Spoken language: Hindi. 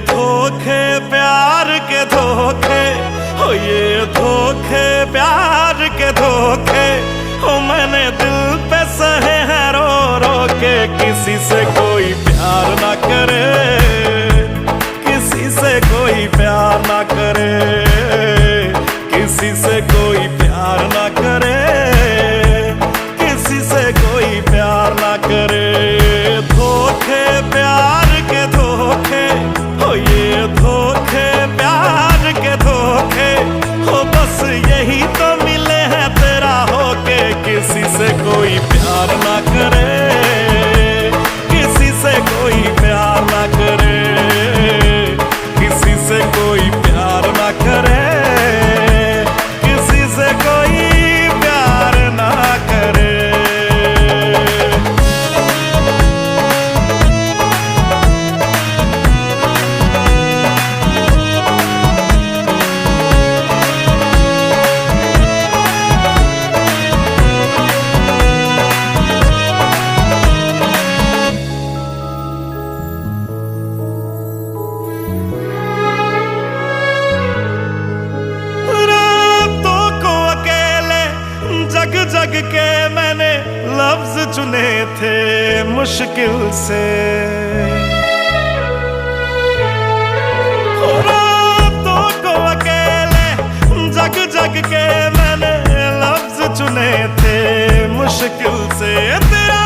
धोखे प्यार के धोखे, हो ये धोखे प्यार के धोखे, हो मैंने दिल पे सहे हैं रो रो के। किसी से कोई प्यार ना करे, किसी से कोई प्यार ना करे, किसी से कोई प्यार ना करे, किसी से कोई प्यार ना करे। धोखे प्यार के धोखे, हो ये धोखे प्यार के धोखे, हो बस यही तो मिले हैं तेरा होके। किसी से कोई प्यार ना करे, किसी से कोई प्यार ना करे, किसी से कोई प्यार ना करे, किसी से कोई प्यार ना करे। जग के मैंने लफ्ज चुने थे मुश्किल से, रातों को अकेले जग जग के मैंने लफ्ज चुने थे मुश्किल से। तेरा